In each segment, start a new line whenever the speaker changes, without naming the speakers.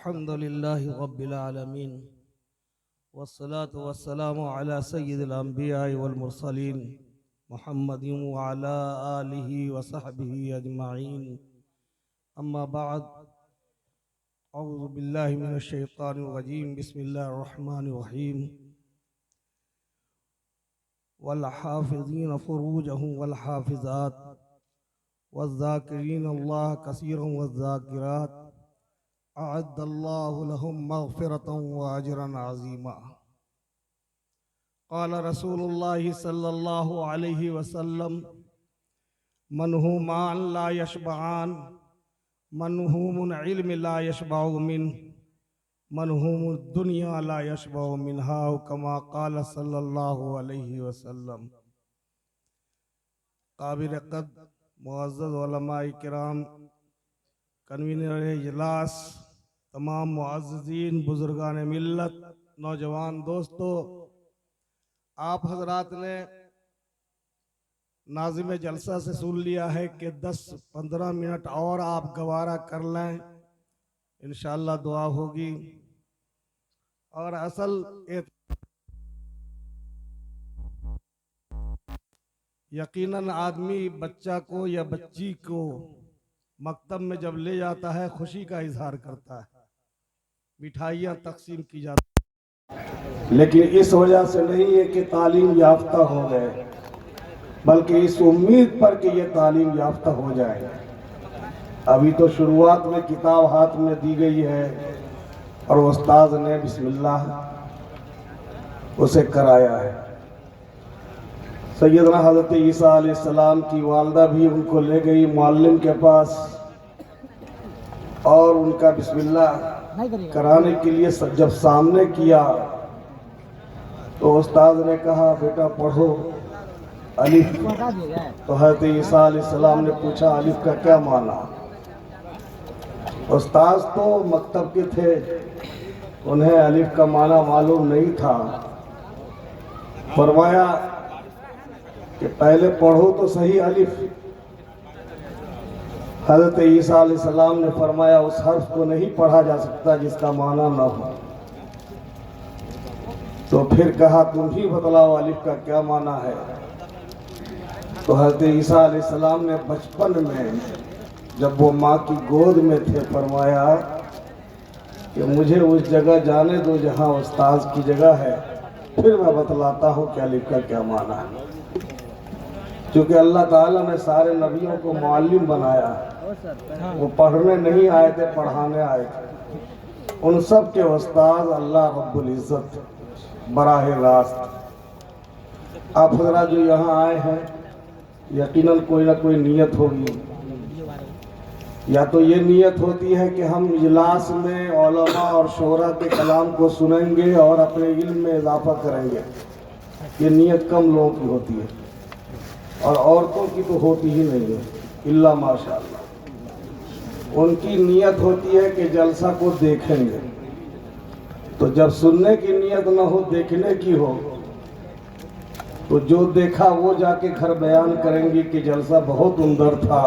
الحمد لله رب العالمين والصلاة والسلام على سيد الأنبياء والمرسلين محمد وعلى آله وصحبه أجمعين. أما بعد، أعوذ بالله من الشيطان الرجيم. بسم الله الرحمن الرحيم. والحافظين فروجهم والحافظات والذاكرين الله كثيرا والذاكرات أعد الله لهم مغفرة وأجرا عظيما. قال رسول الله صلى الله عليه وسلم: منهومان لا يشبعان، منهوم علم لا يشبع منه، منهوم الدنيا لا يشبع منها، كما قال صلى الله عليه وسلم. قابل قد معزز علماء کرام، کنوینر اجلاس، تمام معززین، بزرگان ملت، نوجوان دوستو، آپ حضرات نے ناظم جلسہ سے سن لیا ہے کہ 10-15 منٹ اور آپ گوارا کر لیں، انشاءاللہ دعا ہوگی. اور اصل یقیناً آدمی بچہ کو یا بچی کو مکتب میں جب لے جاتا ہے خوشی کا اظہار کرتا ہے، مٹھائیاں تقسیم کی جاتی ہیں، لیکن اس وجہ سے نہیں ہے کہ تعلیم یافتہ ہو گئے، بلکہ اس امید پر کہ یہ تعلیم یافتہ ہو جائے. ابھی تو شروعات میں کتاب ہاتھ میں دی گئی ہے اور استاذ نے بسم اللہ اسے کرایا ہے. سیدنا حضرت عیسیٰ علیہ السلام کی والدہ بھی ان کو لے گئی معلم کے پاس اور ان کا بسم اللہ کرانے کے لیے جب سامنے کیا تو استاذ نے کہا بیٹا پڑھو الف. تو حضرت عیسیٰ علیہ السلام نے پوچھا الف کا کیا معنی؟ استاذ تو مکتب کے تھے، انہیں الف کا معنی معلوم نہیں تھا. فرمایا کہ پہلے پڑھو تو صحیح الف. حضرت عیسیٰ علیہ السلام نے فرمایا اس حرف کو نہیں پڑھا جا سکتا جس کا معنی نہ ہو. تو پھر کہا تم ہی بتلاؤ الف کا کیا معنی ہے. تو حضرت عیسیٰ علیہ السلام نے بچپن میں جب وہ ماں کی گود میں تھے فرمایا کہ مجھے اس جگہ جانے دو جہاں استاذ کی جگہ ہے، پھر میں بتلاتا ہوں کہ الف کا کیا معنی ہے. کیونکہ اللہ تعالیٰ نے سارے نبیوں کو معلم بنایا، وہ پڑھنے نہیں آئے تھے، پڑھانے آئے تھے. ان سب کے استاذ اللہ رب العزت براہ راست. آپ حضرات جو یہاں آئے ہیں یقیناً کوئی نہ کوئی نیت ہوگی. یا تو یہ نیت ہوتی ہے کہ ہم اجلاس میں علماء اور شعراء کے کلام کو سنیں گے اور اپنے علم میں اضافہ کریں گے. یہ نیت کم لوگوں کی ہوتی ہے اور عورتوں کی تو ہوتی ہی نہیں ہے الا ماشاءاللہ. ان کی نیت ہوتی ہے کہ جلسہ کو دیکھیں گے. تو جب سننے کی نیت نہ ہو، دیکھنے کی ہو، تو جو دیکھا وہ جا کے گھر بیان کریں گی کہ جلسہ بہت عمدہ تھا.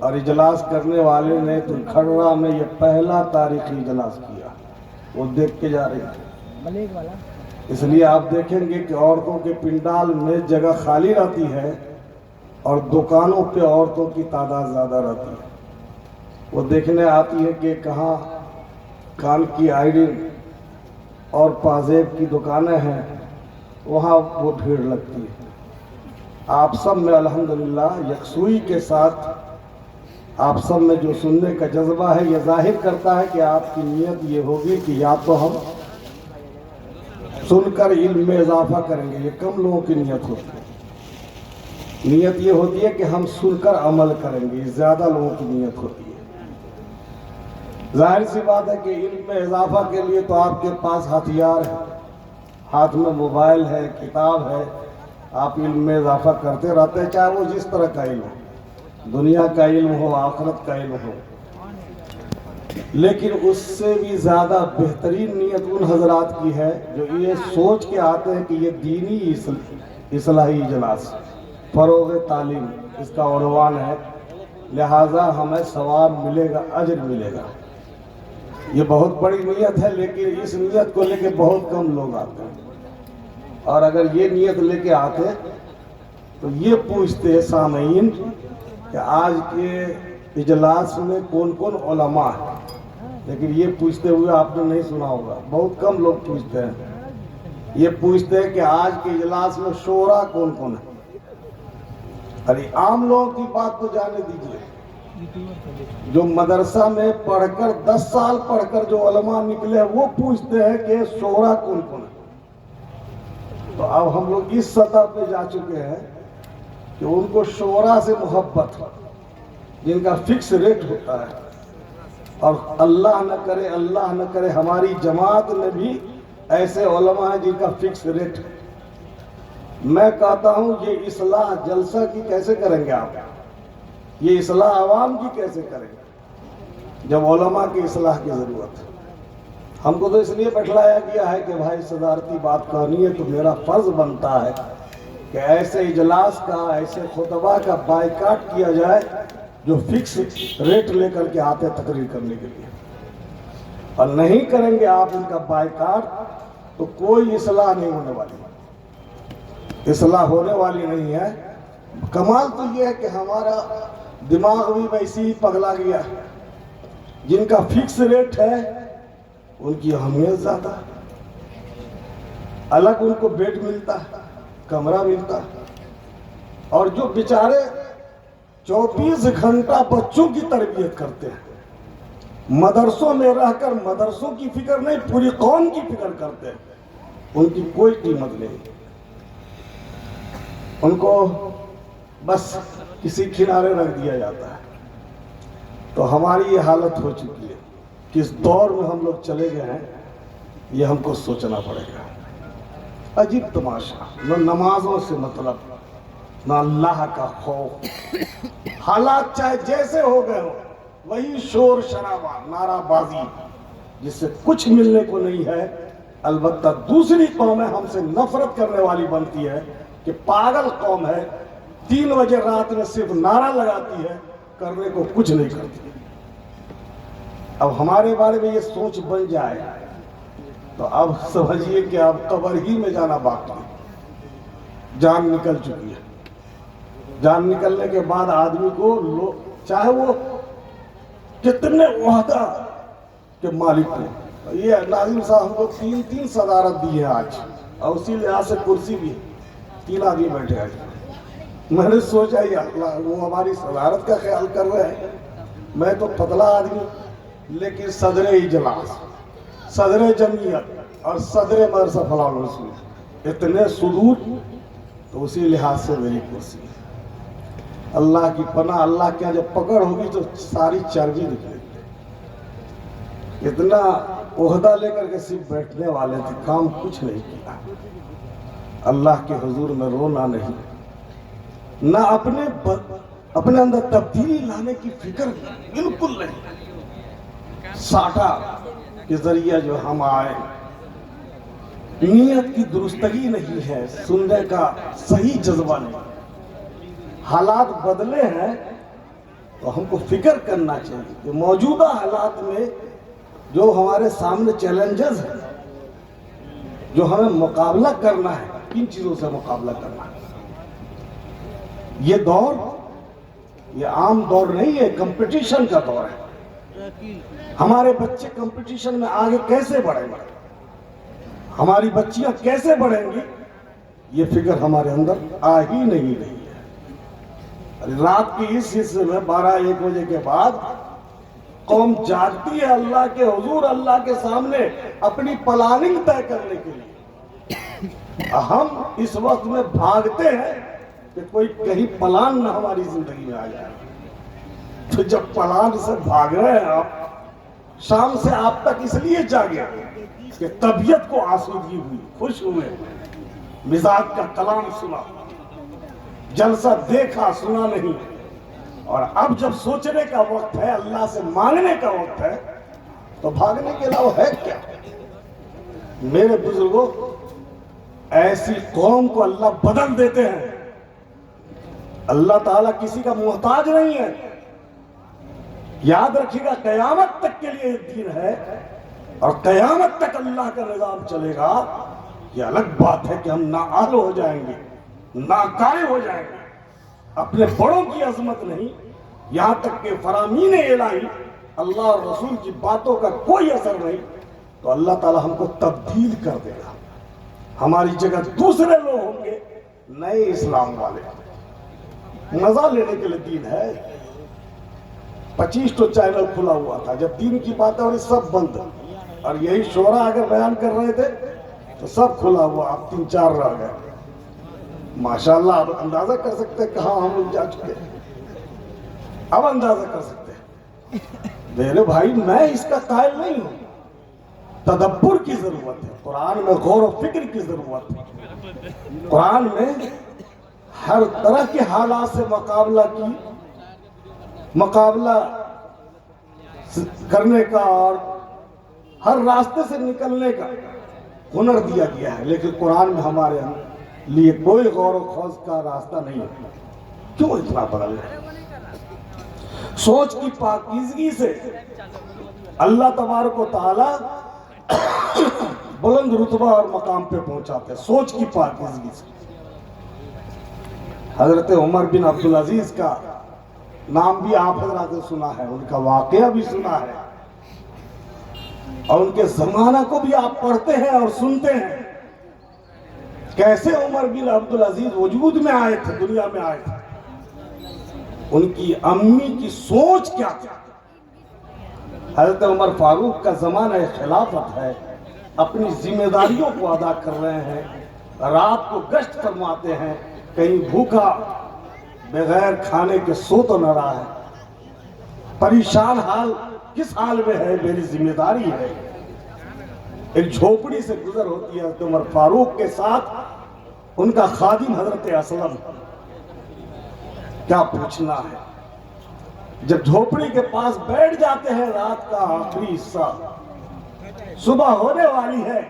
اور اجلاس کرنے والے نے تو کھڑرا میں یہ پہلا تاریخی اجلاس کیا، وہ دیکھ کے جا رہے ہیں. اس لیے آپ دیکھیں گے کہ عورتوں کے پنڈال میں جگہ خالی رہتی ہے اور دکانوں پہ عورتوں کی تعداد زیادہ رہتی ہے. وہ دیکھنے آتی ہے کہ کہاں کان کی آئیڈن اور پازیب کی دکانیں ہیں، وہاں وہ بھیڑ لگتی ہے. آپ سب میں الحمدللہ یکسوئی کے ساتھ آپ سب میں جو سننے کا جذبہ ہے یہ ظاہر کرتا ہے کہ آپ کی نیت یہ ہوگی کہ یا تو ہم سن کر علم میں اضافہ کریں گے. یہ کم لوگوں کی نیت ہوتی ہے. نیت یہ ہوتی ہے کہ ہم سن کر عمل کریں گے. یہ زیادہ لوگوں کی نیت ہوتی ہے. ظاہر سی بات ہے کہ علم میں اضافہ کے لیے تو آپ کے پاس ہتھیار ہے، ہاتھ میں موبائل ہے، کتاب ہے، آپ علم میں اضافہ کرتے رہتے ہیں، چاہے وہ جس طرح کا علم ہو، دنیا کا علم ہو، آخرت کا علم ہو. لیکن اس سے بھی زیادہ بہترین نیت ان حضرات کی ہے جو یہ سوچ کے آتے ہیں کہ یہ دینی اصلاحی اجلاس فروغ تعلیم اس کا عنوان ہے، لہٰذا ہمیں ثواب ملے گا، اجر ملے گا. یہ بہت بڑی نیت ہے، لیکن اس نیت کو لے کے بہت کم لوگ آتے ہیں، اور اگر یہ نیت لے کے آتے تو یہ پوچھتے ہیں سامعین کہ آج کے اجلاس میں کون کون علماء ہیں، لیکن یہ پوچھتے ہوئے آپ نے نہیں سنا ہوگا، بہت کم لوگ پوچھتے ہیں۔ یہ پوچھتے ہیں کہ آج کے اجلاس میں شورا کون کون ہے۔ ارے عام لوگوں کی بات تو جانے دیجئے، جو مدرسہ میں پڑھ کر 10 سال پڑھ کر جو علماء نکلے وہ پوچھتے ہیں کہ شورا کون کون ہے۔ تو اب ہم لوگ اس سطح پہ جا چکے ہیں کہ ان کو شورا سے محبت، جن کا فکس ریٹ ہوتا ہے، اور اللہ نہ کرے ہماری جماعت میں بھی ایسے علماء ہیں جن کا فکس ریٹ ہے۔ میں کہتا ہوں یہ اصلاح جلسہ کی کیسے کریں گے آپ؟ یہ اصلاح عوام کی کیسے کریں گے جب علماء کی اصلاح کی ضرورت ہے؟ ہم کو تو اس لیے بٹھلایا گیا ہے کہ بھائی صدارتی بات کرنی ہے تو میرا فرض بنتا ہے کہ ایسے اجلاس کا، ایسے خطبہ کا بائیکاٹ کیا جائے جو فکس ریٹ لے کر کے آتے تقریر کرنے کے لیے، اور نہیں کریں گے آپ ان کا بائیکاٹ تو کوئی اصلاح نہیں ہونے والی، اصلاح ہونے والی نہیں ہے۔ کمال تو یہ ہے کہ ہمارا دماغ بھی ویسی ہی پگلا گیا ہے، جن کا فکس ریٹ ہے ان کی اہمیت زیادہ ہے، الگ ان کو بیڈ ملتا ہے، کمرہ ملتا ہے، اور جو بیچارے 24 گھنٹہ بچوں کی تربیت کرتے ہیں، مدرسوں میں رہ کر مدرسوں کی فکر نہیں پوری قوم کی فکر کرتے ہیں، ان کی کوئی قیمت نہیں، ان کو بس کسی کنارے رکھ دیا جاتا ہے۔ تو ہماری یہ حالت ہو چکی ہے، کس دور میں ہم لوگ چلے گئے ہیں یہ ہم کو سوچنا پڑے گا۔ عجیب تماشا، نہ نمازوں سے مطلب، نہ اللہ کا خوف، حالات چاہے جیسے ہو گئے ہو، وہی شور شرابہ، نعرہ بازی، جس سے کچھ ملنے کو نہیں ہے۔ البتہ دوسری قومیں ہم سے نفرت کرنے والی بنتی ہے کہ پاگل قوم ہے، 3 بجے رات میں صرف نعرہ لگاتی ہے، کرنے کو کچھ نہیں کرتی۔ اب ہمارے بارے میں یہ سوچ بن جائے تو اب سمجھیے کہ اب قبر ہی میں جانا باقی ہے، جان نکل چکی ہے۔ جان نکلنے کے بعد آدمی کو چاہے وہ کتنے عہدہ کے مالک ہو، یہ ناظم صاحب ہم کو 3 صدارت دی ہے آج، اور اسی لحاظ سے کرسی بھی 3 آدمی بیٹھے ہیں۔ میں نے سوچا یہ اللہ وہ ہماری صدارت کا خیال کر رہے ہیں، میں تو پتلا آدمی، لیکن صدر اجلاس، صدر جمعیت اور صدر مدرسہ فلاح الرسول اتنے صدور، تو اسی لحاظ سے میری کرسی ہے۔ اللہ کی پناہ، اللہ کیا جب پکڑ ہوگی تو ساری چربی نکلے گی۔ اتنا عہدہ لے کر کے صرف بیٹھنے والے تھے، کام کچھ نہیں کیا۔ اللہ کے حضور میں رونا نہیں، نہ اپنے اندر تبدیلی لانے کی فکر بالکل نہیں، ساٹا کے ذریعے جو ہم آئے، نیت کی درستگی نہیں ہے، سننے کا صحیح جذبہ نہیں، حالات بدلے ہیں تو ہم کو فکر کرنا چاہیے کہ موجودہ حالات میں جو ہمارے سامنے چیلنجز ہیں، جو ہمیں مقابلہ کرنا ہے، کن چیزوں سے مقابلہ کرنا ہے۔ یہ دور یہ عام دور نہیں ہے، کمپٹیشن کا دور ہے۔ ہمارے بچے کمپٹیشن میں آگے کیسے بڑھیں گے، ہماری بچیاں کیسے بڑھیں گی، یہ فکر ہمارے اندر آ ہی نہیں رہی ہے۔ رات کی اس حصے میں 12-1 بجے کے بعد قوم جاگتی ہے اللہ کے حضور، اللہ کے سامنے اپنی پلاننگ طے کرنے کے لیے۔ ہم اس وقت میں بھاگتے ہیں کہ کوئی کہیں پلان نہ ہماری زندگی میں آ جائے۔ تو جب پلان سے بھاگ رہے ہیں آپ، شام سے آپ تک اس لیے جاگے کہ طبیعت کو آسودگی ہوئی، خوش ہوئے، مزاج کا کلام سنا، جلسہ دیکھا سنا نہیں، اور اب جب سوچنے کا وقت ہے، اللہ سے مانگنے کا وقت ہے، تو بھاگنے کے علاوہ ہے کیا؟ میرے بزرگوں، ایسی قوم کو اللہ بدل دیتے ہیں۔ اللہ تعالیٰ کسی کا محتاج نہیں ہے، یاد رکھیے گا قیامت تک کے لیے یہ دین ہے، اور قیامت تک اللہ کا نظام چلے گا۔ یہ الگ بات ہے کہ ہم نااہل ہو جائیں گے، ناکارے ہو جائیں گے، اپنے بڑوں کی عظمت نہیں، یہاں تک کہ فرامین الہی اللہ اور رسول کی باتوں کا کوئی اثر نہیں، تو اللہ تعالی ہم کو تبدیل کر دے گا۔ ہماری جگہ دوسرے لوگ ہوں گے، نئے اسلام والے۔ مزہ لینے کے لیے دین ہے۔ 25 تو چینل کھلا ہوا تھا، جب دین کی باتیں اور سب بند، اور یہی شعراء اگر بیان کر رہے تھے تو سب کھلا ہوا، اب 3-4 رہ گئے۔ ماشاءاللہ اب اندازہ کر سکتے ہیں کہاں ہم لوگ جا چکے ہیں، اب اندازہ کر سکتے ہیں۔ میرے بھائی میں اس کا قائل نہیں ہوں، تدبر کی ضرورت ہے، قرآن میں غور و فکر کی ضرورت ہے۔ قرآن میں ہر طرح کے حالات سے مقابلہ کرنے کا اور ہر راستے سے نکلنے کا ہنر دیا گیا ہے، لیکن قرآن میں ہمارے لیے کوئی غور و خوض کا راستہ نہیں ہے۔ کیوں اتنا بدل ہے؟ سوچ کی پاکیزگی سے اللہ تبارک و تعالی بلند رتبہ اور مقام پہ پہنچاتے ہیں، سوچ کی پاکیزگی سے۔ حضرت عمر بن عبدالعزیز کا نام بھی آپ حضرات نے سنا ہے، ان کا واقعہ بھی سنا ہے، اور ان کے زمانہ کو بھی آپ پڑھتے ہیں اور سنتے ہیں۔ کیسے عمر بن عبدالعزیز وجود میں آئے تھے، دنیا میں آئے تھے، ان کی امی کی سوچ کیا تھی۔ حضرت عمر فاروق کا زمانہ خلافت ہے، اپنی ذمہ داریوں کو ادا کر رہے ہیں، رات کو گشت فرماتے ہیں، کہیں بھوکا بغیر کھانے کے سو تو نہ رہا ہے، پریشان حال کس حال میں ہے، میری ذمہ داری ہے۔ ایک جھوپڑی سے گزر ہوتی ہے حضرت عمر فاروق کے ساتھ ان کا خادم حضرت اسلم، کیا پوچھنا ہے۔ جب جھوپڑی کے پاس بیٹھ جاتے ہیں، رات کا آخری حصہ، صبح ہونے والی ہے،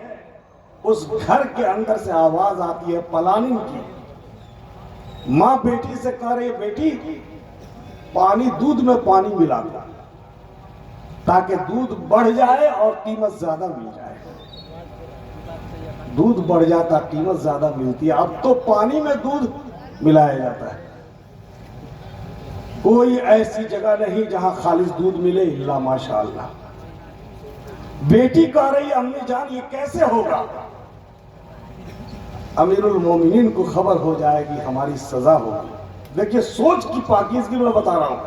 اس گھر کے اندر سے آواز آتی ہے پلاننگ کی۔ ماں بیٹی سے کہہ رہی ہے، بیٹی پانی دودھ میں پانی ملا دو تاکہ دودھ بڑھ جائے اور قیمت زیادہ مل جائے۔ دودھ بڑھ جاتا، قیمت زیادہ ملتی ہے، اب تو پانی میں دودھ ملایا جاتا ہے۔ کوئی ایسی جگہ نہیں جہاں خالص دودھ ملے الا ماشاءاللہ۔ بیٹی کہہ رہی ہے، امی جان یہ کیسے ہوگا؟ امیر المومنین کو خبر ہو جائے گی ہماری سزا ہوگی۔ دیکھیے سوچ کی پاکیزگی میں بتا رہا ہوں،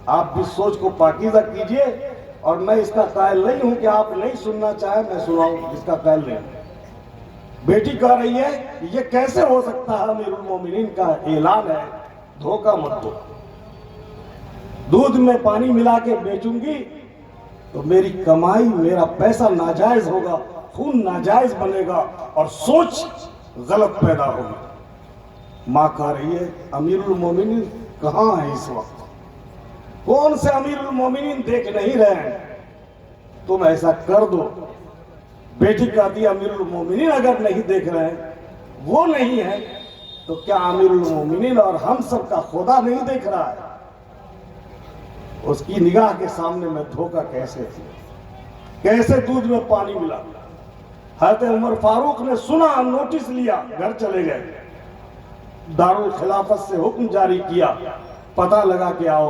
آپ بھی سوچ کو پاکیزہ کیجئے، اور میں اس کا قائل نہیں ہوں کہ آپ نہیں سننا چاہیں میں سناؤں، اس کا قائل نہیں ہوں۔ بیٹی کہہ رہی ہے یہ کیسے ہو سکتا ہے، امیر المومنین کا اعلان ہے، دھوکہ مت دو، دودھ میں پانی ملا کے بیچوں گی تو میری کمائی، میرا پیسہ ناجائز ہوگا، خون ناجائز بنے گا اور سوچ غلط پیدا ہوگی۔ ماں کہہ رہی ہے امیر المومنین کہاں ہے اس وقت؟ کون سے امیر المومنین دیکھ نہیں رہے ہیں، تم ایسا کر دو۔ بیٹی کہتی ہے امیر المومنین اگر نہیں دیکھ رہے ہیں، وہ نہیں ہے تو کیا امیر المومنین اور ہم سب کا خدا نہیں دیکھ رہا ہے؟ اس کی نگاہ کے سامنے میں دھوکہ کیسے دودھ میں پانی ملا۔ حضرت عمر فاروق نے سنا، نوٹس لیا، گھر چلے گئے، دارالخلافت سے حکم جاری کیا، پتہ لگا کہ آؤ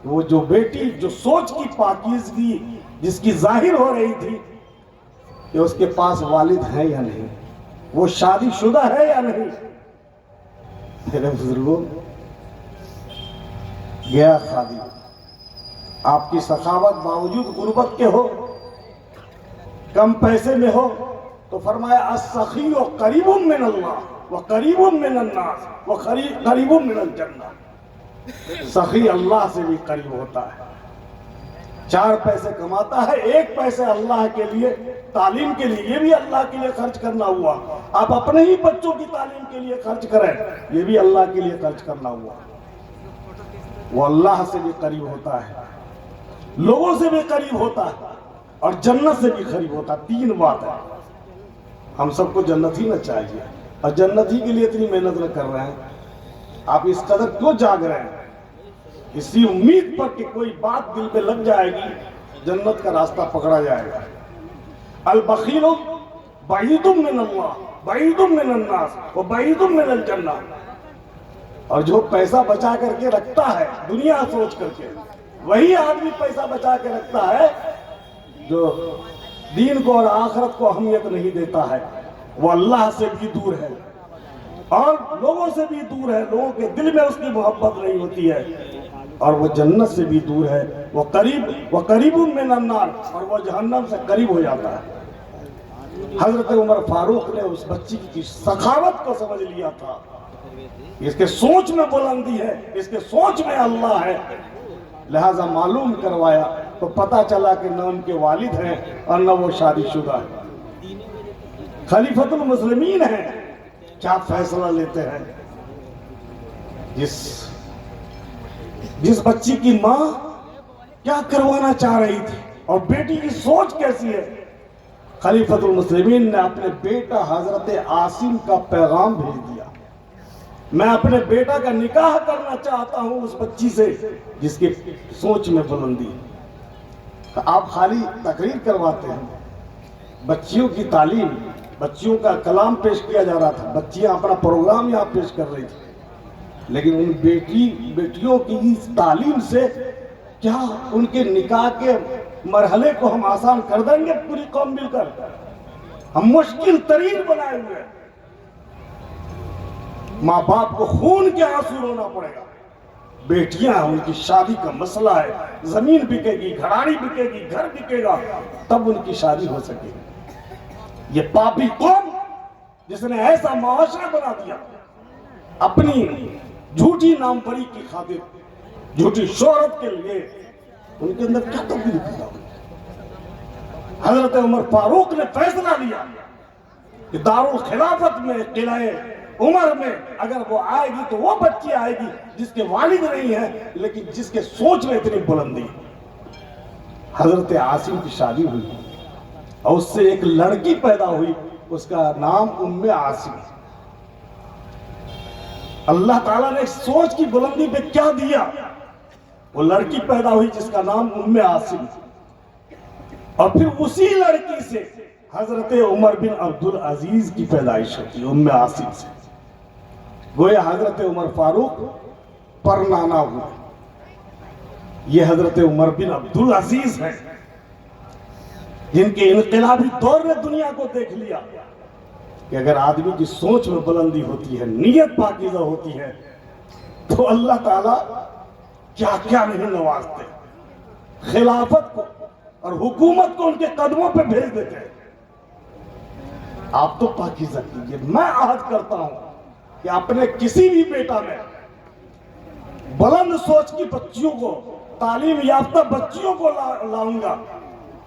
وہ جو بیٹی جو سوچ کی پاکیزگی جس کی ظاہر ہو رہی تھی کہ اس کے پاس والد ہے یا نہیں، وہ شادی شدہ ہے یا نہیں۔ میرے بزرگوں، گیا خادم، آپ کی سخاوت باوجود غربت کے ہو، کم پیسے میں ہو، تو فرمایا السخی قریب من اللہ وقریب من الناس وقریب من الجنہ۔ سخی اللہ سے بھی قریب ہوتا ہے، 4 پیسے کماتا ہے، 1 پیسے اللہ کے لیے، تعلیم کے لیے، یہ بھی اللہ کے لیے خرچ کرنا ہوا۔ آپ اپنے ہی بچوں کی تعلیم کے لیے خرچ کریں، یہ بھی اللہ کے لیے خرچ کرنا ہوا۔ وہ اللہ سے بھی قریب ہوتا ہے، لوگوں سے بھی قریب ہوتا ہے، اور جنت سے بھی قریب ہوتا ہے۔ 3 بات ہے۔ ہم سب کو جنت ہی نہ چاہیے، اور جنت ہی کے لیے اتنی محنت نہ کر رہے ہیں، آپ اس قدر کیوں جاگ رہے ہیں؟ اسی امید پر کہ کوئی بات دل میں لگ جائے گی جنت کا راستہ پکڑا جائے گا۔ البخیل بعید من اللہ بعید من الناس وبعید من الجنہ، اور جو پیسہ بچا کر کے رکھتا ہے دنیا سوچ کر کے، وہی آدمی پیسہ بچا کے رکھتا ہے جو دین کو اور آخرت کو اہمیت نہیں دیتا ہے، وہ اللہ سے بھی دور ہے اور لوگوں سے بھی دور ہے، لوگوں کے دل میں اس کی محبت نہیں ہوتی ہے، اور وہ جنت سے بھی دور ہے، وہ قریب من النار، اور وہ جہنم سے قریب ہو جاتا ہے۔ حضرت عمر فاروق نے اس بچی کی سخاوت کو سمجھ لیا تھا، اس کے سوچ میں بلندی ہے، اس کے سوچ میں اللہ ہے، لہذا معلوم کروایا تو پتا چلا کہ نہ ان کے والد ہیں اور نہ وہ شادی شدہ ہیں، خلیفۃ المسلمین ہیں۔ کیا فیصلہ لیتے ہیں؟ جس بچی کی ماں کیا کروانا چاہ رہی تھی اور بیٹی کی سوچ کیسی ہے، خلیفۃ المسلمین نے اپنے بیٹا حضرت عاصم کا پیغام بھیج دیا، میں اپنے بیٹا کا نکاح کرنا چاہتا ہوں اس بچی سے جس کی سوچ میں بلندی ہے۔ آپ خالی تقریر کرواتے ہیں، بچیوں کی تعلیم، بچیوں کا کلام پیش کیا جا رہا تھا، بچیاں اپنا پروگرام یہاں پیش کر رہی تھی، لیکن ان بیٹیوں کی اس تعلیم سے کیا ان کے نکاح کے مرحلے کو ہم آسان کر دیں گے؟ پوری قوم مل کر ہم مشکل ترین بنائے ہوئے، ماں باپ کو خون کے آنسو رونا پڑے گا، بیٹیاں ان کی شادی کا مسئلہ ہے، زمین بکے گی، گھراڑی بکے گی، گھر بکے گا، تب ان کی شادی ہو سکے گی۔ یہ پاپی قوم جس نے ایسا معاشرہ بنا دیا، اپنی جھوٹی ناموری کی خاطر، جھوٹی شہرت کے لیے، ان کے اندر کیا تبدیلی پیدا ہوئی؟ حضرت عمر فاروق نے فیصلہ لیا کہ دارالخلافت میں، قلعہ عمر میں اگر وہ آئے گی تو وہ بچی آئے گی جس کے والد نہیں ہیں لیکن جس کے سوچ میں اتنی بلندی۔ حضرت عاصم کی شادی ہوئی اور اس سے ایک لڑکی پیدا ہوئی، اس کا نام ام عاصم۔ اللہ تعالیٰ نے سوچ کی بلندی پہ کیا دیا؟ وہ لڑکی پیدا ہوئی جس کا نام ام عاصم، اور پھر اسی لڑکی سے حضرت عمر بن عبدالعزیز کی پیدائش ہوتی ام عاصم سے۔ گویا حضرت عمر فاروق پر نانا ہوئے، یہ حضرت عمر بن عبدالعزیز ہیں جن کے انقلابی دور نے دنیا کو دیکھ لیا کہ اگر آدمی کی سوچ میں بلندی ہوتی ہے، نیت پاکیزہ ہوتی ہے، تو اللہ تعالیٰ کیا کیا نہیں نوازتے، خلافت کو اور حکومت کو ان کے قدموں پہ بھیج دیتے ہیں۔ آپ تو پاکیزہ کیجئے، میں عہد کرتا ہوں کہ اپنے کسی بھی بیٹا میں بلند سوچ کی بچیوں کو، تعلیم یافتہ بچیوں کو لاؤں گا،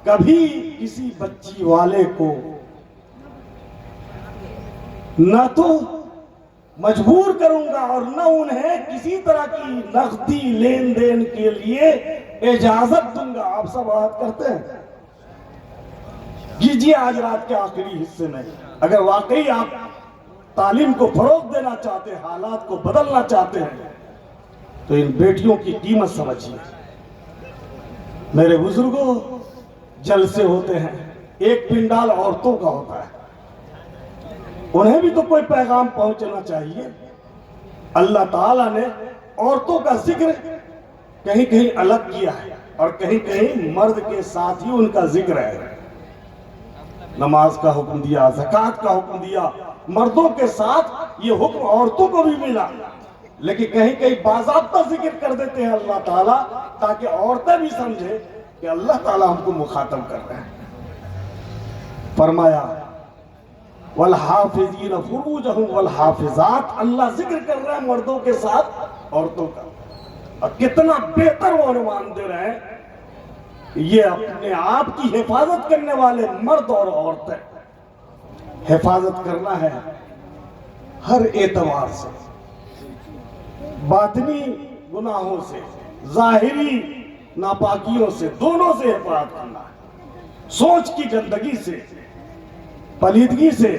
کبھی کسی بچی والے کو نہ تو مجبور کروں گا اور نہ انہیں کسی طرح کی نقدی لین دین کے لیے اجازت دوں گا۔ آپ سب عہد کرتے ہیں؟ کیجئے آج رات کے آخری حصے میں، اگر واقعی آپ تعلیم کو فروغ دینا چاہتے ہیں، حالات کو بدلنا چاہتے ہیں، تو ان بیٹیوں کی قیمت سمجھیے۔ میرے بزرگوں، جلسے ہوتے ہیں، ایک پنڈال عورتوں کا ہوتا ہے، انہیں بھی تو کوئی پیغام پہنچنا چاہیے۔ اللہ تعالیٰ نے عورتوں کا ذکر کہیں کہیں الگ کیا ہے اور کہیں کہیں مرد کے ساتھ ہی ان کا ذکر ہے۔ نماز کا حکم دیا، زکوٰۃ کا حکم دیا، مردوں کے ساتھ یہ حکم عورتوں کو بھی ملا، لیکن کہیں کہیں باضابطہ ذکر کر دیتے ہیں اللہ تعالیٰ تاکہ عورتیں بھی سمجھیں کہ اللہ تعالیٰ ہم کو مخاطب کر رہے ہیں۔ فرمایا والحافظین فروجہم والحافظات، اللہ ذکر کر رہے ہیں مردوں کے ساتھ عورتوں کا، اور کتنا بہتر وہ عنوان دے رہے ہیں، یہ اپنے آپ کی حفاظت کرنے والے مرد اور عورتیں۔ حفاظت کرنا ہے ہر اعتبار سے، باطنی گناہوں سے، ظاہری ناپاکیوں سے، دونوں سے حفاظت کرنا ہے، سوچ کی گندگی سے، پلیدگی سے،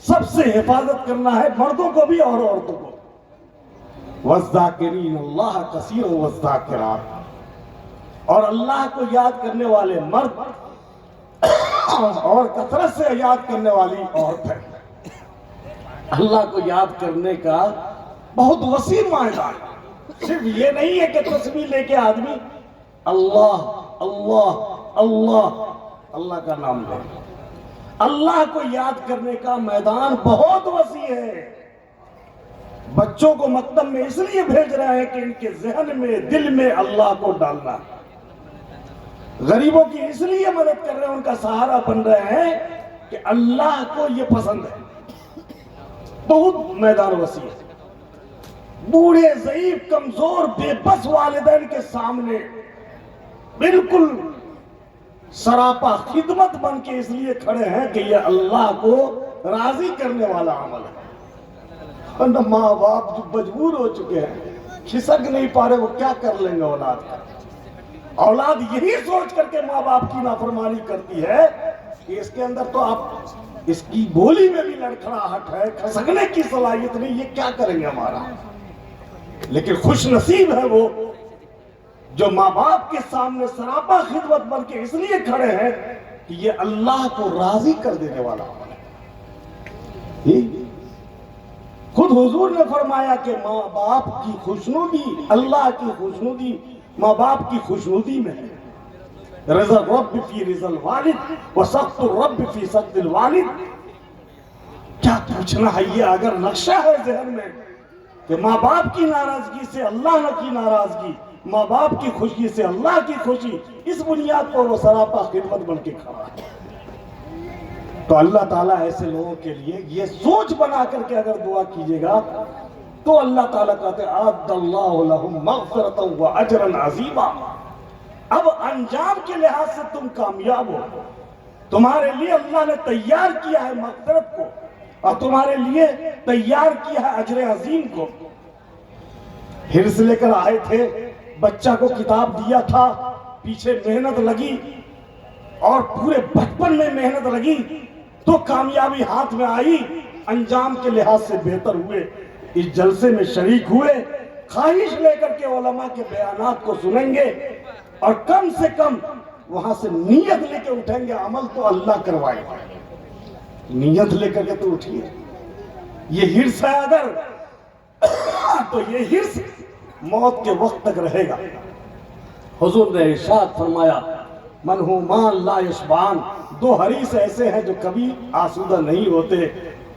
سب سے حفاظت کرنا ہے، مردوں کو بھی اور عورتوں کو۔ والذاکرین اللہ کثیر والذاکرات، اور اللہ کو یاد کرنے والے مرد اور کثرت سے یاد کرنے والی عورتیں۔ اللہ کو یاد کرنے کا بہت وسیع معنی ہے، صرف یہ نہیں ہے کہ تسبیح لے کے آدمی اللہ اللہ اللہ اللہ کا نام لے۔ اللہ کو یاد کرنے کا میدان بہت وسیع ہے۔ بچوں کو مکتب میں اس لیے بھیج رہے ہیں کہ ان کے ذہن میں دل میں اللہ کو ڈالنا۔ غریبوں کی اس لیے مدد کر رہے ہیں، ان کا سہارا بن رہے ہیں کہ اللہ کو یہ پسند ہے۔ بہت میدان وسیع ہے۔ بوڑھے ضعیف کمزور بے بس والدین کے سامنے بالکل سراپا خدمت بن کے اس لیے کھڑے ہیں کہ یہ اللہ کو راضی کرنے والا عمل ہے۔ ورنہ ماں باپ جو مجبور ہو چکے ہیں، کھسک نہیں پا رہے، وہ کیا کر لیں گے اولاد کا؟ اولاد یہی سوچ کر کے ماں باپ کی نافرمانی کرتی ہے کہ اس کے اندر تو آپ اس کی بولی میں بھی لڑکھڑاہٹ ہے، کھسکنے کی صلاحیت نہیں، یہ کیا کریں گے ہمارا؟ لیکن خوش نصیب ہے وہ جو ماں باپ کے سامنے سراپا خدمت بن کے اس لیے کھڑے ہیں کہ یہ اللہ کو راضی کر دینے والا ہے۔ خود حضور نے فرمایا کہ ماں باپ کی خوشنودی، اللہ کی خوشنودی ماں باپ کی خوشنودی میں ہے۔ رضا الرب فی رضا الوالد وسخط الرب فی سخط الوالد۔ کیا پوچھنا ہے، یہ اگر نقشہ ہے ذہن میں کہ ماں باپ کی ناراضگی سے اللہ کی ناراضگی، ماں باپ کی خوشی سے اللہ کی خوشی، اس بنیاد پر وہ سراپا خدمت بن کے کھڑا ہے، تو اللہ تعالیٰ ایسے لوگوں کے لیے یہ سوچ بنا کر کے اگر دعا کیجئے گا تو اللہ تعالیٰ کہتے ہیں اعد اللہ لہم مغفرۃ واجرا عظیما۔ اب انجام کے لحاظ سے تم کامیاب ہو، تمہارے لیے اللہ نے تیار کیا ہے مغفرت کو، اور تمہارے لیے تیار کیا ہے اجر عظیم کو۔ حرص لے کر آئے تھے، بچہ کو کتاب دیا تھا، پیچھے محنت لگی اور پورے بچپن میں محنت لگی تو کامیابی ہاتھ میں آئی، انجام کے لحاظ سے بہتر ہوئے، اس جلسے میں شریک ہوئے، خواہش لے کر کے علماء کے بیانات کو سنیں گے اور کم سے کم وہاں سے نیت لے کے اٹھیں گے، عمل تو اللہ کروائے، نیت لے کر کے تو اٹھیے۔ یہ حرص ہے اگر تو یہ حرص موت کے وقت تک رہے گا۔ حضور نے ارشاد فرمایا منہومان لا یشبعان، دو حریص ایسے ہیں جو کبھی آسودہ نہیں ہوتے،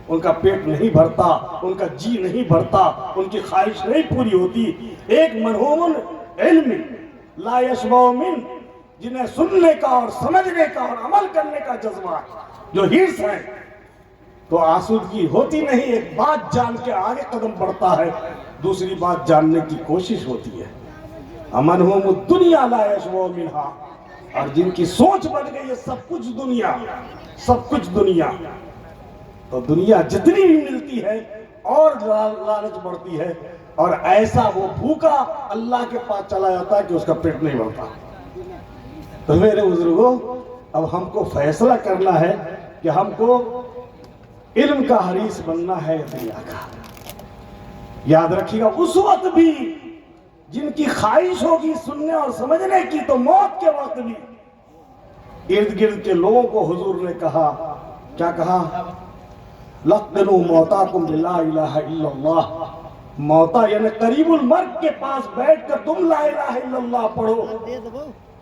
ان کا پیٹ نہیں بھرتا، ان کا جی نہیں بھرتا، ان کی خواہش نہیں پوری ہوتی۔ ایک منہوم علم لا یشبع من، جنہیں سننے کا اور سمجھنے کا اور عمل کرنے کا جذبہ، جو حرص ہے تو آسودگی ہوتی نہیں، ایک بات جان کے آگے قدم بڑھتا ہے، دوسری بات جاننے کی کوشش ہوتی ہے۔ منہوم الدنیا لا یشبع منہا، اور جن کی سوچ بن گئی ہے سب کچھ دنیا، سب کچھ دنیا، تو دنیا جتنی بھی ملتی ہے اور لالچ بڑھتی ہے، اور ایسا وہ بھوکا اللہ کے پاس چلا جاتا ہے کہ اس کا پیٹ نہیں بھرتا۔ تو میرے بزرگوں، اب ہم کو فیصلہ کرنا ہے کہ ہم کو علم کا حریص بننا ہے دنیا کا۔ یاد رکھیے گا اس وقت بھی جن کی خواہش ہوگی سننے اور سمجھنے کی، تو موت کے وقت بھی ارد گرد کے لوگوں کو حضور نے کہا، کیا کہا؟ لقنوا موتاکم بلا الہ الا اللہ۔ موتا یعنی قریب المرگ کے پاس بیٹھ کر تم لا الہ الا اللہ پڑھو۔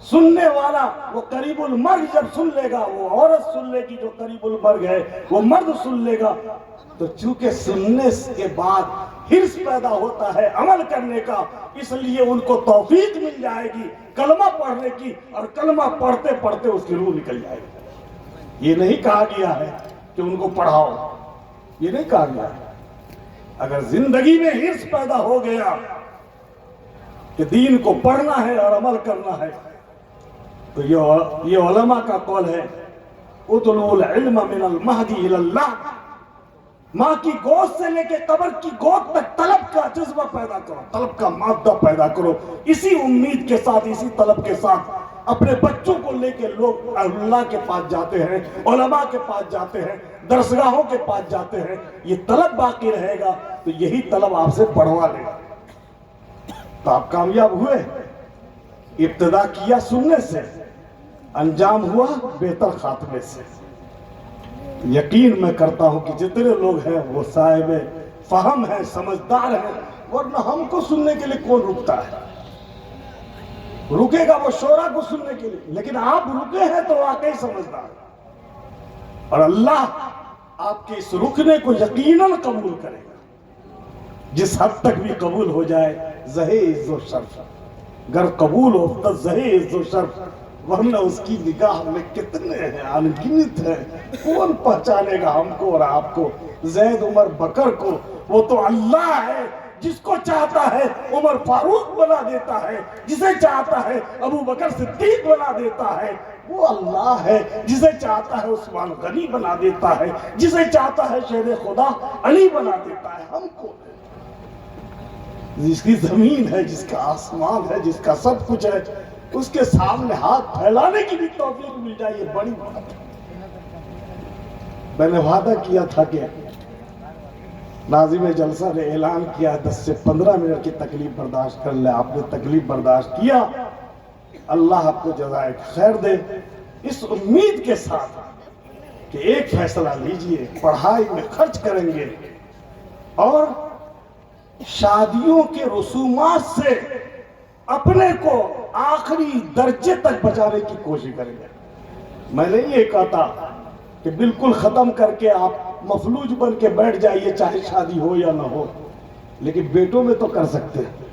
سننے والا وہ قریب المرگ جب سن لے گا، وہ عورت سن لے گی جو قریب المرگ ہے، وہ مرد سن لے گا، تو چونکہ سننے کے بعد حرص پیدا ہوتا ہے عمل کرنے کا، اس لیے ان کو توفیق مل جائے گی کلمہ پڑھنے کی، اور کلمہ پڑھتے پڑھتے اس کی روح نکل جائے گی۔ یہ نہیں کہا گیا ہے کہ ان کو پڑھاؤ، یہ نہیں کہا گیا ہے۔ اگر زندگی میں حرص پیدا ہو گیا کہ دین کو پڑھنا ہے اور عمل کرنا ہے، تو یہ علماء کا قول ہے اطلبوا العلم من المہدی الی اللہ، ماں کی گود سے لے کے قبر کی گود تک طلب کا جذبہ پیدا کرو، طلب کا مادہ پیدا کرو۔ اسی امید کے ساتھ، اسی طلب کے ساتھ اپنے بچوں کو لے کے لوگ اللہ کے پاس جاتے ہیں، علماء کے پاس جاتے ہیں، درسگاہوں کے پاس جاتے ہیں۔ یہ طلب باقی رہے گا تو یہی طلب آپ سے بڑھوا لے گا۔ تو آپ کامیاب ہوئے. ابتدا کیا سننے سے، انجام ہوا بہتر خاتمے سے. یقین میں کرتا ہوں کہ جتنے لوگ ہیں وہ صاحب فہم ہیں، سمجھدار ہیں، ورنہ ہم کو سننے کے لیے کون رکتا ہے؟ رکے گا وہ شورا کو سننے کے لیے، لیکن آپ رکے ہیں تو واقعی سمجھدار. اور اللہ آپ کے اس رکنے کو یقیناً قبول کرے گا، جس حد تک بھی قبول ہو جائے زہے عز و شرف. گر قبول ہو تو زہے عز و شرف، ورنہ اس کی نگاہ میں کتنے ہیں، انگنت ہیں. کون پہچانے گا ہم کو اور آپ کو، زید عمر بکر کو؟ وہ تو اللہ ہے، جس کو چاہتا ہے عمر فاروق بنا دیتا ہے، جسے چاہتا ہے ابو بکر صدیق بنا دیتا ہے. وہ اللہ ہے جسے چاہتا ہے عثمان غنی بنا دیتا ہے، جسے چاہتا ہے شیر خدا علی بنا دیتا ہے. ہم کو جس کی زمین ہے، جس کا آسمان ہے، جس کا سب کچھ ہے، اس کے سامنے ہاتھ پھیلانے کی بھی توفیق مل جائے، یہ بڑی بات ہے. میں نے وعدہ کیا تھا کہ ناظم جلسہ نے اعلان کیا 10 سے 15 منٹ کی تکلیف برداشت کر لے. آپ نے تکلیف برداشت کیا، اللہ آپ کو جزائے خیر دے. اس امید کے ساتھ کہ ایک فیصلہ لیجئے، پڑھائی میں خرچ کریں گے اور شادیوں کے رسومات سے اپنے کو آخری درجے تک بچانے کی کوشش کریں گے. میں نے یہ کہا تھا کہ بالکل ختم کر کے آپ مفلوج بن کے بیٹھ جائیے، چاہے شادی ہو یا نہ ہو، لیکن بیٹوں میں تو کر سکتے ہیں.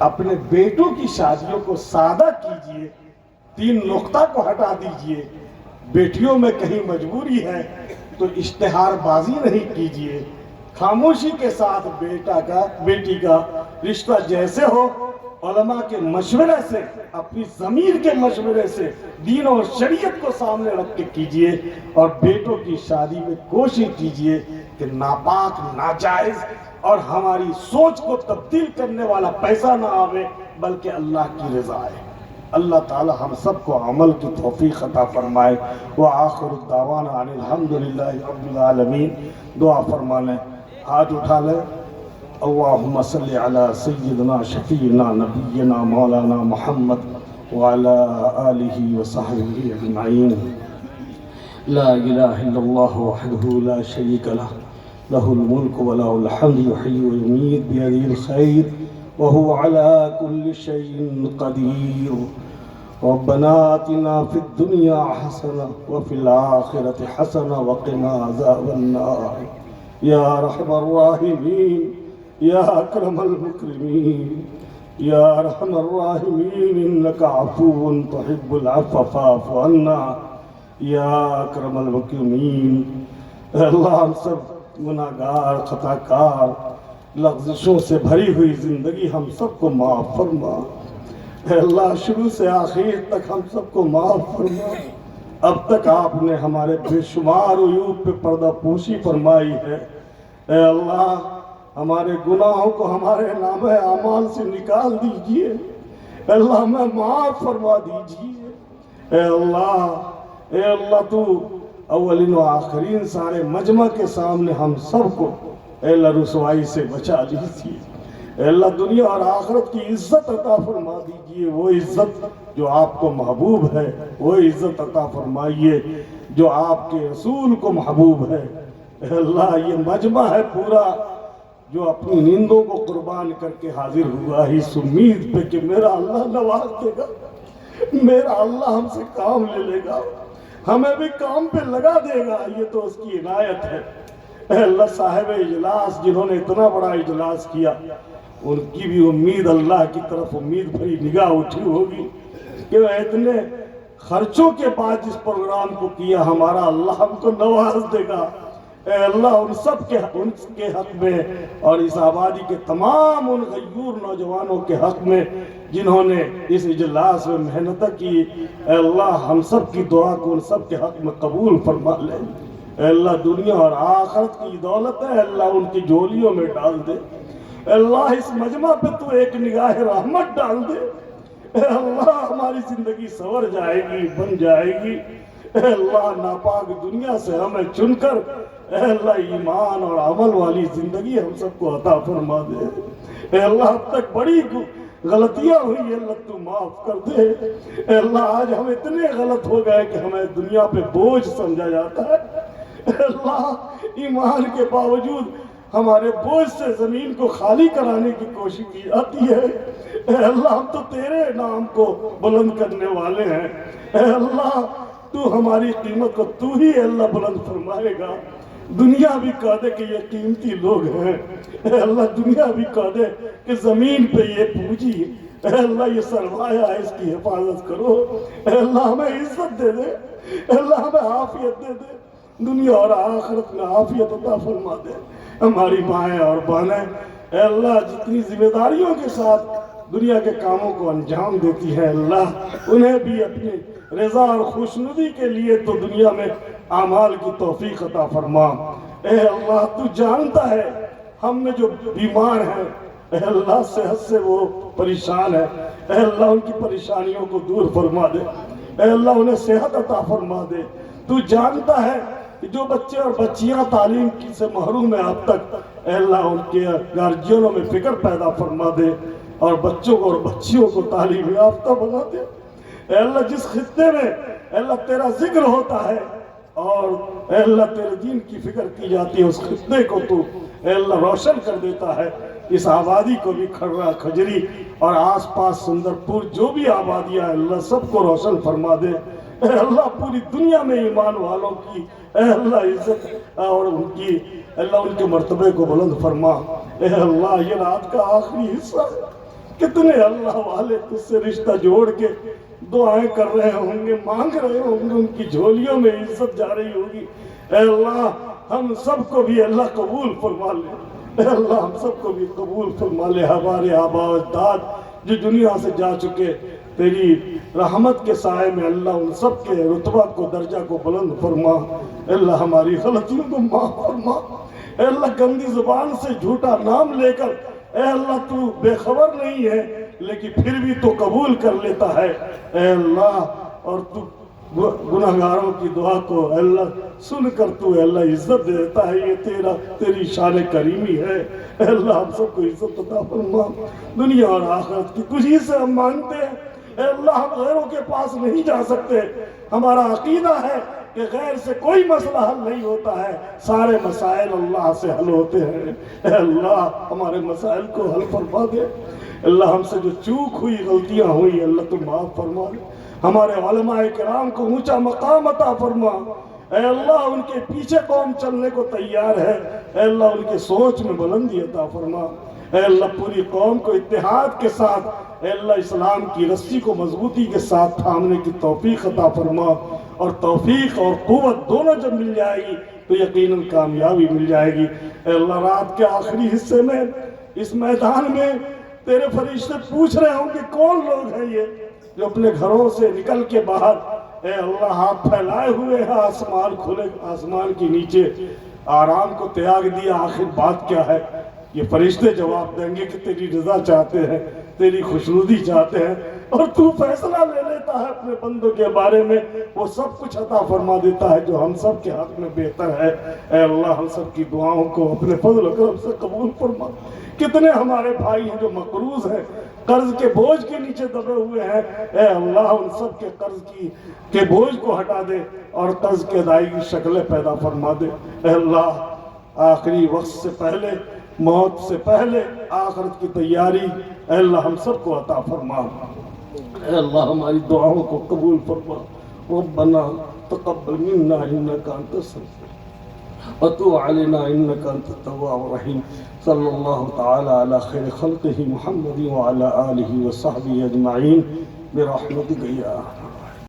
اپنے بیٹوں کی شادیوں کو سادہ کیجئے، 3 نقطہ کو ہٹا دیجئے. بیٹیوں میں کہیں مجبوری ہے تو اشتہار بازی نہیں کیجئے. خاموشی کے ساتھ بیٹی کا رشتہ جیسے ہو، علماء کے مشورے سے، اپنی ضمیر کے مشورے سے، دین اور شریعت کو سامنے رکھ کے کیجئے. اور بیٹوں کی شادی میں کوشش کیجئے کہ ناپاک، ناجائز اور ہماری سوچ کو تبدیل کرنے والا پیسہ نہ آوے، بلکہ اللہ کی رضا ہے. اللہ تعالی ہم سب کو عمل کی توفیق عطا فرمائے. وآخر الدعوانا ان الحمدللہ رب العالمین. دعا فرما لیں، ہاتھ اٹھا لیں. اللہم صلی علی سیدنا شفیعنا نبینا مولانا محمد وعلی آلہ وصحبہ اجمعین. لا الہ الا اللہ وحدہ لا شریک لہ، لہ الملک ولہ الحمد یحیی ویمیت بیدہ الخیر وهو على كل شيء قدير. ربنا آتنا في الدنيا حسنة وفي الآخرة حسنة وقنا عذاب النار. يا أرحم الراحمين، يا أكرم المكرمين، يا أرحم الراحمين، إنك عفو تحب العفو فاعف عنا يا أكرم المكرمين. اللہ ہم سب گناہگار، خطا کار، لغزشوں سے بھری ہوئی زندگی ہم سب کو معاف فرما. اے اللہ شروع سے آخر تک ہم سب کو معاف فرما. اب تک آپ نے ہمارے بے شمار عیوب پہ پردہ پوشی فرمائی ہے. اے اللہ ہمارے گناہوں کو ہمارے نامہ اعمال سے نکال دیجئے. اے اللہ ہمیں معاف فرما دیجئے. اے اللہ تو اولین و آخرین سارے مجمع کے سامنے ہم سب کو اے اللہ رسوائی سے بچا لیجیے. اے اللہ دنیا اور آخرت کی عزت عطا فرما دیجئے. وہ عزت جو آپ کو محبوب ہے، وہ عزت عطا فرمائیے جو آپ کے رسول کو محبوب ہے. اے اللہ یہ مجمع ہے پورا جو اپنی نیندوں کو قربان کر کے حاضر ہوا اس امید پہ کہ میرا اللہ نواز دے گا، میرا اللہ ہم سے کام لے لے گا، ہمیں بھی کام پہ لگا دے گا. یہ تو اس کی عنایت ہے. اے اللہ صاحب اجلاس جنہوں نے اتنا بڑا اجلاس کیا، ان کی بھی امید اللہ کی طرف امید بھری نگاہ اٹھی ہوگی کہ اتنے خرچوں کے بعد جس پروگرام کو کیا ہمارا اللہ ہم کو نواز دے گا. اے اللہ ان سب کے حق میں اور اس آبادی کے تمام ان غیور نوجوانوں کے حق میں جنہوں نے اس اجلاس میں محنت کی، اے اللہ ہم سب کی دعا کو ان سب کے حق میں قبول فرما لے. اے اللہ دنیا اور آخرت کی دولت ہے اللہ ان کی جھولیوں میں ڈال دے. اے اللہ اس مجمع پہ تو ایک نگاہ رحمت ڈال دے. اے اللہ ہماری زندگی سنور جائے گی، بن جائے گی. اے اللہ ناپاک دنیا سے ہمیں چن کر اے اللہ ایمان اور عمل والی زندگی ہم سب کو عطا فرما دے. اے اللہ اب تک بڑی غلطیاں ہوئی، اللہ تو معاف کر دے۔ اے اللہ آج ہم اتنے غلط ہو گئے کہ ہمیں دنیا پہ بوجھ سمجھا جاتا ہے۔ اے اللہ ایمان کے باوجود ہمارے بوجھ سے زمین کو خالی کرانے کی کوشش کی جاتی ہے۔ اے اللہ ہم تو تیرے نام کو بلند کرنے والے ہیں۔ اے اللہ تو ہماری قیمت کو تو ہی اے اللہ بلند فرمائے گا۔ دنیا بھی کہہ دے کہ یہ قیمتی لوگ ہیں، اے اللہ دنیا بھی کہہ دے کہ زمین پہ یہ پوجی، اے اللہ یہ سرمایہ ہے، اس کی حفاظت کرو۔ اے اللہ ہمیں عزت دے دے، اے اللہ ہمیں عافیت دے دے، دنیا اور آخرت میں عافیت عطا فرما دے۔ ہماری مائیں اور بہنیں اے اللہ جتنی ذمہ داریوں کے ساتھ دنیا کے کاموں کو انجام دیتی ہے، اللہ انہیں بھی اپنی رضا اور خوشنودی کے لیے تو دنیا میں اعمال کی توفیق عطا فرما۔ اے اللہ تو جانتا ہے ہم میں جو بیمار ہیں، اے اللہ صحت سے وہ پریشان ہے، اے اللہ ان کی پریشانیوں کو دور فرما دے، اے اللہ انہیں صحت عطا فرما دے۔ تو جانتا ہے کہ جو بچے اور بچیاں تعلیم سے محروم ہیں اب تک، اے اللہ ان کے گارجینوں میں فکر پیدا فرما دے اور بچوں کو اور بچیوں کو تعلیم یافتہ بنا دے۔ اے اللہ جس خطے میں اے اللہ تیرا ذکر ہوتا ہے اور اے اللہ تیرے دین کی فکر کی جاتی ہے، اس خطے کو تو اے اللہ روشن کر دیتا ہے۔ اس آبادی کو بھی کھرا کھجری اور آس پاس سندر پور جو بھی آبادیاں اللہ سب کو روشن فرما دے۔ اے اللہ پوری دنیا میں ایمان والوں کی اے اللہ عزت اور ان کی اے اللہ ان کے مرتبے کو بلند فرما۔ اے اللہ یہ رات کا آخری حصہ ہے، کتنے اللہ والے تجھ سے رشتہ جوڑ کے دعائیں کر رہے ہوں گے، مانگ رہے ہوں گے، ان کی جھولیوں میں عزت جا رہی ہوگی۔ اے اللہ ہم سب کو بھی اللہ قبول فرما لے، اے اللہ ہم سب کو بھی قبول فرما لے۔ ہمارے آباء و اجداد جو دنیا سے جا چکے، تیری رحمت کے سائے میں اللہ ان سب کے رتبہ کو درجہ کو بلند فرما۔ اے اللہ ہماری غلطیوں کو معاف فرما۔ اے اللہ گندی زبان سے جھوٹا نام لے کر اے اللہ تو بے خبر نہیں ہے لیکن پھر بھی تو قبول کر لیتا ہے اے اللہ، اور تو گناہگاروں کی دعا کو اے اللہ سن کر تو اے اللہ عزت دیتا ہے۔ یہ تیری شان کریمی ہے۔ اے اللہ ہم سب کو عزت عطا فرما۔ دنیا اور آخرت کی تجھی سے ہم مانگتے ہیں اے اللہ، ہم غیروں کے پاس نہیں جا سکتے۔ ہمارا عقیدہ ہے کہ غیر سے کوئی مسئلہ حل نہیں ہوتا ہے، سارے مسائل اللہ سے حل ہوتے ہیں۔ اے اللہ ہمارے مسائل کو حل فرما دے۔ اللہ ہم سے جو چوک ہوئی، غلطیاں ہوئی، اللہ تو معاف فرما دے۔ ہمارے علماء کرام کو اونچا مقام عطا فرما۔ اے اللہ ان کے پیچھے قوم چلنے کو تیار ہے، اے اللہ ان کے سوچ میں بلندی عطا فرما۔ اے اللہ پوری قوم کو اتحاد کے ساتھ اے اللہ اسلام کی رسی کو مضبوطی کے ساتھ تھامنے کی توفیق عطا فرما، اور توفیق اور قوت دونوں جب مل جائے گی تو یقیناً کامیابی مل جائے گی۔ اے اللہ رات کے آخری حصے میں اس میدان میں تیرے فرشتے پوچھ رہے ہوں کہ کون لوگ ہیں یہ جو اپنے گھروں سے نکل کے باہر اے اللہ ہاتھ پھیلائے ہوئے ہیں، آسمان کھلے، آسمان کے نیچے آرام کو تیاگ دیا۔ آخر بات کیا ہے؟ یہ فرشتے جواب دیں گے کہ تیری رضا چاہتے ہیں، تیری خوشنودی چاہتے ہیں، اور تو فیصلہ لے لیتا ہے اپنے بندوں کے بارے میں، وہ سب کچھ عطا فرما دیتا ہے جو ہم سب کے حق میں بہتر ہے۔ اے اللہ ہم سب کی دعاؤں کو اپنے فضل و کرم سے قبول فرما۔ کتنے ہمارے بھائی ہیں جو مقروض ہیں، قرض کے بوجھ کے نیچے دبے ہوئے ہیں، اے اللہ ان سب کے قرض کے بوجھ کو ہٹا دے اور قرض کی ادائیگی کی شکلیں پیدا فرما دے۔ اے اللہ آخری وقت سے پہلے، موت سے پہلے آخرت کی تیاری اے اللہ ہم سب کو عطا فرما۔ اے اللہ ہماری دعاؤں کو قبول فرما۔ ربنا تقبل منا انک انت السمیع وتب علینا انک انت التواب الرحیم۔ صلی اللہ تعالی علی خیر خلقہ محمد وعلی آلہ وصحبہ اجمعین برحمتک یا